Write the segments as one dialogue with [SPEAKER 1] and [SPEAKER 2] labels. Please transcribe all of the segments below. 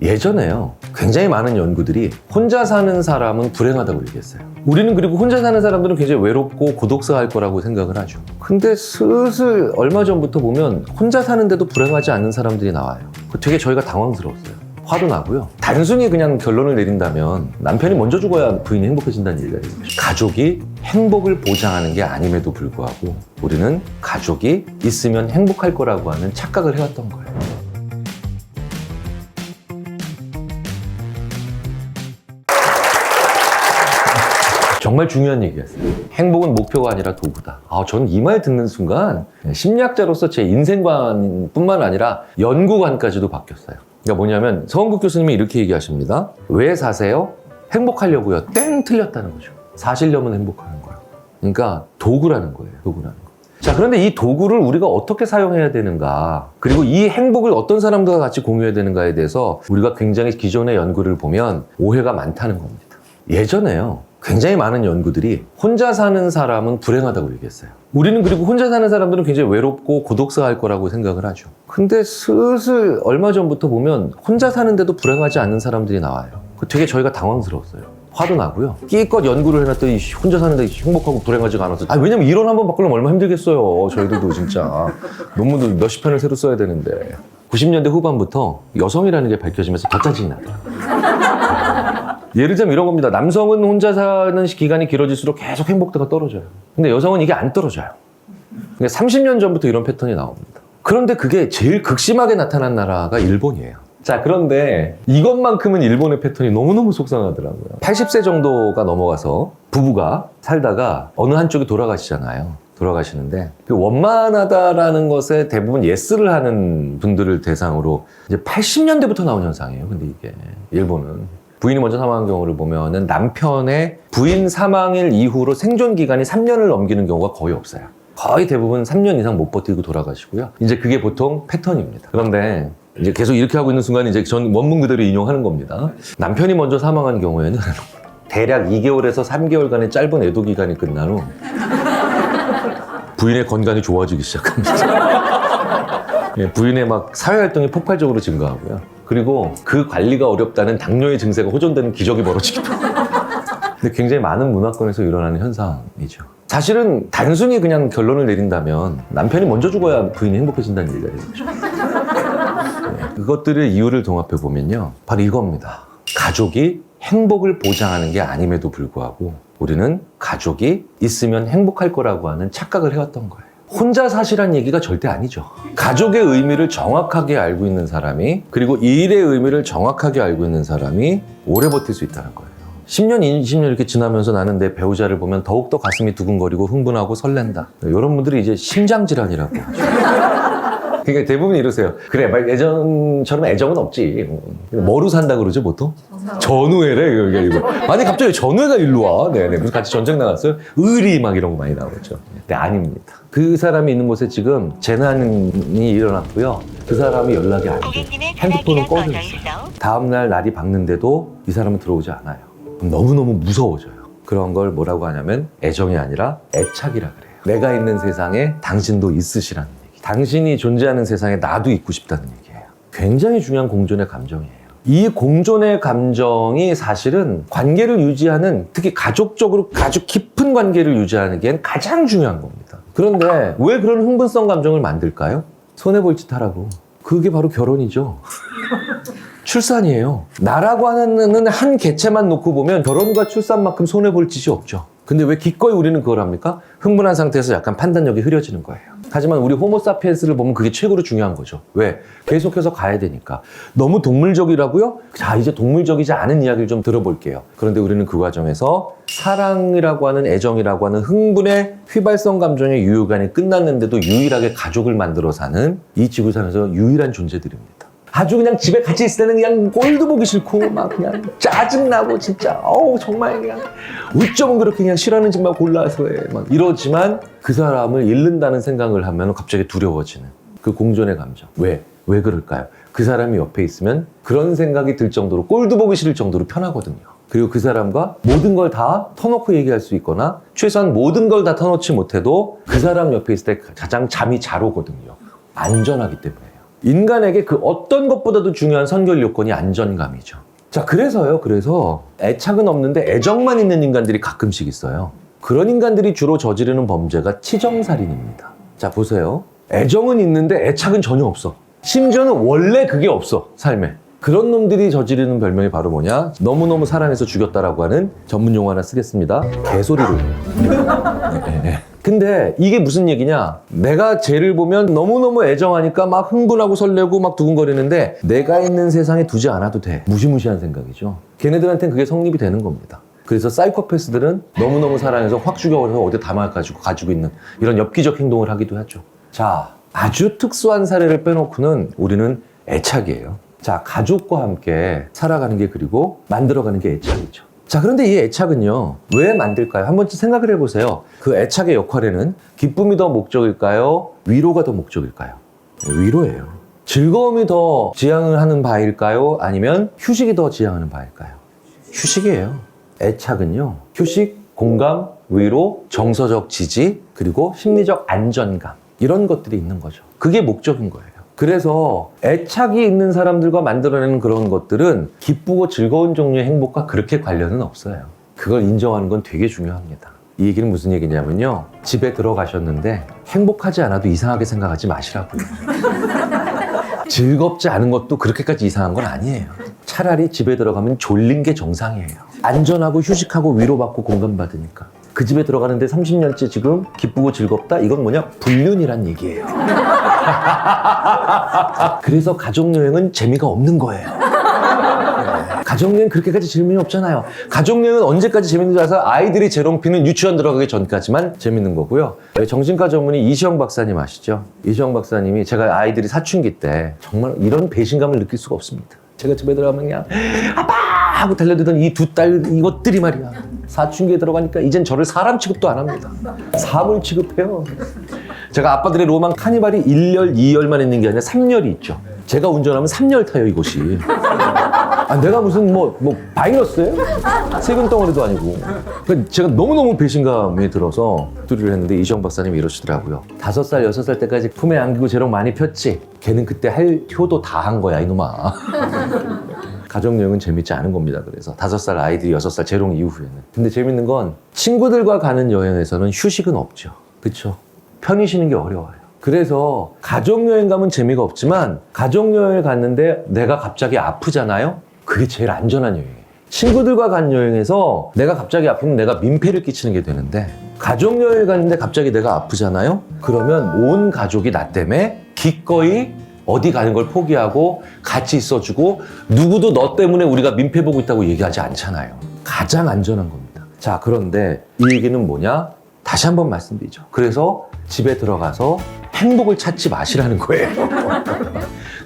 [SPEAKER 1] 예전에요, 굉장히 많은 연구들이 혼자 사는 사람은 불행하다고 얘기했어요. 우리는 그리고 혼자 사는 사람들은 굉장히 외롭고 고독사할 거라고 생각을 하죠. 근데 슬슬 얼마 전부터 보면 혼자 사는데도 불행하지 않는 사람들이 나와요. 되게 저희가 당황스러웠어요. 화도 나고요. 단순히 그냥 결론을 내린다면 남편이 먼저 죽어야 부인이 행복해진다는 얘기가 있어요. 가족이 행복을 보장하는 게 아님에도 불구하고 우리는 가족이 있으면 행복할 거라고 하는 착각을 해왔던 거예요. 정말 중요한 얘기였어요. 행복은 목표가 아니라 도구다. 저는 이 말 듣는 순간 심리학자로서 제 인생관뿐만 아니라 연구관까지도 바뀌었어요. 그러니까 뭐냐면 서원국 교수님이 이렇게 얘기하십니다. 왜 사세요? 행복하려고요. 땡, 틀렸다는 거죠. 사시려면 행복하는 거예요. 그러니까 도구라는 거예요. 도구라는 거. 자, 그런데 이 도구를 우리가 어떻게 사용해야 되는가, 그리고 이 행복을 어떤 사람들과 같이 공유해야 되는가에 대해서 우리가 굉장히 기존의 연구를 보면 오해가 많다는 겁니다. 예전에요, 굉장히 많은 연구들이 혼자 사는 사람은 불행하다고 얘기했어요. 우리는 그리고 혼자 사는 사람들은 굉장히 외롭고 고독사할 거라고 생각을 하죠. 근데 슬슬 얼마 전부터 보면 혼자 사는데도 불행하지 않는 사람들이 나와요. 되게 저희가 당황스러웠어요. 화도 나고요. 끼껏 연구를 해놨더니 혼자 사는데 행복하고 불행하지가 않아서. 왜냐면 이론 한번 바꾸려면 얼마나 힘들겠어요. 저희들도 진짜. 논문도 몇십 편을 새로 써야 되는데. 90년대 후반부터 여성이라는 게 밝혀지면서 더 짜증이 나더라고요. 예를 들면 이런 겁니다. 남성은 혼자 사는 기간이 길어질수록 계속 행복도가 떨어져요. 근데 여성은 이게 안 떨어져요. 그러니까 30년 전부터 이런 패턴이 나옵니다. 그런데 그게 제일 극심하게 나타난 나라가 일본이에요. 자, 그런데 이것만큼은 일본의 패턴이 너무너무 속상하더라고요. 80세 정도가 넘어가서 부부가 살다가 어느 한쪽이 돌아가시잖아요. 돌아가시는데 그 원만하다라는 것에 대부분 예스를 하는 분들을 대상으로 이제 80년대부터 나온 현상이에요. 근데 이게 일본은 부인이 먼저 사망한 경우를 보면은 남편의 부인 사망일 이후로 생존 기간이 3년을 넘기는 경우가 거의 없어요. 거의 대부분 3년 이상 못 버티고 돌아가시고요. 이제 그게 보통 패턴입니다. 그런데 이제 계속 이렇게 하고 있는 순간 이제 전 원문 그대로 인용하는 겁니다. 남편이 먼저 사망한 경우에는 대략 2개월에서 3개월간의 짧은 애도 기간이 끝난 후 부인의 건강이 좋아지기 시작합니다. 부인의 막 사회활동이 폭발적으로 증가하고요. 그리고 그 관리가 어렵다는 당뇨의 증세가 호전되는 기적이 벌어지기도 합니다. 근데 굉장히 많은 문화권에서 일어나는 현상이죠. 사실은 단순히 그냥 결론을 내린다면 남편이 먼저 죽어야 부인이 행복해진다는 얘기가 되죠. 그것들의 이유를 동합해보면요, 바로 이겁니다. 가족이 행복을 보장하는 게 아님에도 불구하고 우리는 가족이 있으면 행복할 거라고 하는 착각을 해왔던 거예요. 혼자 사시란 얘기가 절대 아니죠. 가족의 의미를 정확하게 알고 있는 사람이, 그리고 일의 의미를 정확하게 알고 있는 사람이 오래 버틸 수 있다는 거예요. 10년, 20년 이렇게 지나면서 나는 내 배우자를 보면 더욱더 가슴이 두근거리고 흥분하고 설렌다. 이런 분들이 이제 심장질환이라고 하죠. 그러니까 대부분 이러세요. 그래, 예전처럼 애정은 없지. 뭐로 산다 그러죠, 보통? 전우회래, 이거. 아니, 갑자기 전우회가 일로 와. 네네. 그래서 같이 전쟁 나갔어요. 의리 막 이런 거 많이 나오죠. 근데 아닙니다. 그 사람이 있는 곳에 지금 재난이 일어났고요. 그 사람이 연락이 안 돼요. 핸드폰은 꺼져 있어요. 다음날 날이 밝는데도 이 사람은 들어오지 않아요. 그럼 너무너무 무서워져요. 그런 걸 뭐라고 하냐면 애정이 아니라 애착이라 그래요. 내가 있는 세상에 당신도 있으시라는 얘기. 당신이 존재하는 세상에 나도 있고 싶다는 얘기예요. 굉장히 중요한 공존의 감정이에요. 이 공존의 감정이 사실은 관계를 유지하는, 특히 가족적으로 아주 깊은 관계를 유지하는 게 가장 중요한 겁니다. 그런데 왜 그런 흥분성 감정을 만들까요? 손해볼 짓 하라고. 그게 바로 결혼이죠. 출산이에요. 나라고 하는 한 개체만 놓고 보면 결혼과 출산만큼 손해볼 짓이 없죠. 근데 왜 기꺼이 우리는 그걸 합니까? 흥분한 상태에서 약간 판단력이 흐려지는 거예요. 하지만 우리 호모사피엔스를 보면 그게 최고로 중요한 거죠. 왜? 계속해서 가야 되니까. 너무 동물적이라고요? 자, 이제 동물적이지 않은 이야기를 좀 들어볼게요. 그런데 우리는 그 과정에서 사랑이라고 하는, 애정이라고 하는 흥분의 휘발성 감정의 유효기간이 끝났는데도 유일하게 가족을 만들어 사는 이 지구상에서 유일한 존재들입니다. 아주 그냥 집에 같이 있을 때는 그냥 꼴도 보기 싫고 막 그냥 짜증나고 진짜 정말 그냥 어쩌면 그렇게 그냥 싫어하는 집만 골라서 해 막 이러지만 그 사람을 잃는다는 생각을 하면 갑자기 두려워지는 그 공존의 감정. 왜 그럴까요? 그 사람이 옆에 있으면 그런 생각이 들 정도로, 꼴도 보기 싫을 정도로 편하거든요. 그리고 그 사람과 모든 걸 다 터놓고 얘기할 수 있거나 최소한 모든 걸 다 터놓지 못해도 그 사람 옆에 있을 때 가장 잠이 잘 오거든요. 안전하기 때문에요. 인간에게 그 어떤 것보다도 중요한 선결 요건이 안전감이죠. 자, 그래서 애착은 없는데 애정만 있는 인간들이 가끔씩 있어요. 그런 인간들이 주로 저지르는 범죄가 치정살인입니다. 자, 보세요. 애정은 있는데 애착은 전혀 없어. 심지어는 원래 그게 없어, 삶에. 그런 놈들이 저지르는 별명이 바로 뭐냐? 너무너무 사랑해서 죽였다라고 하는 전문 용어 하나 쓰겠습니다. 개소리로. 근데 이게 무슨 얘기냐? 내가 쟤를 보면 너무너무 애정하니까 막 흥분하고 설레고 막 두근거리는데 내가 있는 세상에 두지 않아도 돼. 무시무시한 생각이죠. 걔네들한테는 그게 성립이 되는 겁니다. 그래서 사이코패스들은 너무너무 사랑해서 확 죽여버려서 어디에 가지고 있는 이런 엽기적 행동을 하기도 하죠. 자, 아주 특수한 사례를 빼놓고는 우리는 애착이에요. 자, 가족과 함께 살아가는 게 그리고 만들어가는 게 애착이죠. 자, 그런데 이 애착은요, 왜 만들까요? 한 번쯤 생각을 해보세요. 그 애착의 역할에는 기쁨이 더 목적일까요? 위로가 더 목적일까요? 위로예요. 즐거움이 더 지향을 하는 바일까요? 아니면 휴식이 더 지향하는 바일까요? 휴식이에요. 애착은요, 휴식, 공감, 위로, 정서적 지지, 그리고 심리적 안전감, 이런 것들이 있는 거죠. 그게 목적인 거예요. 그래서 애착이 있는 사람들과 만들어내는 그런 것들은 기쁘고 즐거운 종류의 행복과 그렇게 관련은 없어요. 그걸 인정하는 건 되게 중요합니다. 이 얘기는 무슨 얘기냐면요, 집에 들어가셨는데 행복하지 않아도 이상하게 생각하지 마시라고요. 즐겁지 않은 것도 그렇게까지 이상한 건 아니에요. 차라리 집에 들어가면 졸린 게 정상이에요. 안전하고 휴식하고 위로받고 공감받으니까. 그 집에 들어가는데 30년째 지금 기쁘고 즐겁다? 이건 뭐냐? 불륜이란 얘기예요. 그래서 가족여행은 재미가 없는 거예요. 가족여행 그렇게까지 재미는 없잖아요. 가족여행은 언제까지 재밌는 줄 알아서 아이들이 재롱피는 유치원 들어가기 전까지만 재밌는 거고요. 정신과 전문의 이시영 박사님 아시죠? 이시영 박사님이 제가 아이들이 사춘기 때 정말 이런 배신감을 느낄 수가 없습니다. 제가 집에 들어가면 그냥 아빠! 하고 달려들던 이 두 딸 이것들이 말이야. 사춘기에 들어가니까 이젠 저를 사람 취급도 안 합니다. 사물 취급해요. 제가 아빠들의 로망 카니발이 1열, 2열만 있는 게 아니라 3열이 있죠. 제가 운전하면 3열 타요, 이곳이. 내가 무슨 바이러스예요? 세금 덩어리도 아니고. 그러니까 제가 너무너무 배신감이 들어서 뚜리를 했는데 이시영 박사님이 이러시더라고요. 5살, 6살 때까지 품에 안기고 재롱 많이 폈지. 걔는 그때 할 효도 다 한 거야, 이놈아. 가족여행은 재밌지 않은 겁니다. 그래서 5살 아이들이 6살 재롱 이후에는. 근데 재밌는 건 친구들과 가는 여행에서는 휴식은 없죠. 그렇죠? 편히 쉬는 게 어려워요. 그래서 가족여행 가면 재미가 없지만 가족여행을 갔는데 내가 갑자기 아프잖아요? 그게 제일 안전한 여행이에요. 친구들과 간 여행에서 내가 갑자기 아프면 내가 민폐를 끼치는 게 되는데 가족여행을 갔는데 갑자기 내가 아프잖아요? 그러면 온 가족이 나 때문에 기꺼이 어디 가는 걸 포기하고 같이 있어주고 누구도 너 때문에 우리가 민폐 보고 있다고 얘기하지 않잖아요. 가장 안전한 겁니다. 자, 그런데 이 얘기는 뭐냐? 다시 한번 말씀드리죠. 그래서 집에 들어가서 행복을 찾지 마시라는 거예요.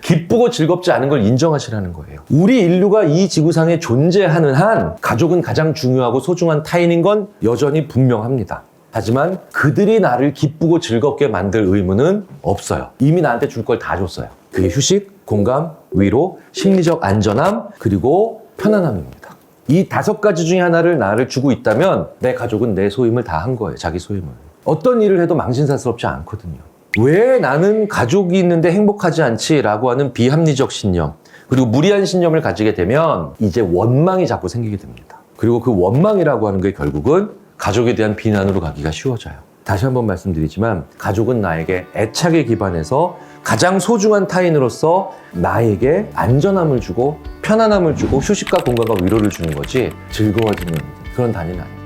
[SPEAKER 1] 기쁘고 즐겁지 않은 걸 인정하시라는 거예요. 우리 인류가 이 지구상에 존재하는 한 가족은 가장 중요하고 소중한 타인인 건 여전히 분명합니다. 하지만 그들이 나를 기쁘고 즐겁게 만들 의무는 없어요. 이미 나한테 줄 걸 다 줬어요. 그게 휴식, 공감, 위로, 심리적 안전함, 그리고 편안함입니다. 이 5가지 중에 하나를 나를 주고 있다면 내 가족은 내 소임을 다 한 거예요. 자기 소임을. 어떤 일을 해도 망신살스럽지 않거든요. 왜 나는 가족이 있는데 행복하지 않지? 라고 하는 비합리적 신념, 그리고 무리한 신념을 가지게 되면 이제 원망이 자꾸 생기게 됩니다. 그리고 그 원망이라고 하는 게 결국은 가족에 대한 비난으로 가기가 쉬워져요. 다시 한번 말씀드리지만 가족은 나에게 애착에 기반해서 가장 소중한 타인으로서 나에게 안전함을 주고 편안함을 주고 휴식과 공간과 위로를 주는 거지 즐거워지는 그런 단위는 아닙니다.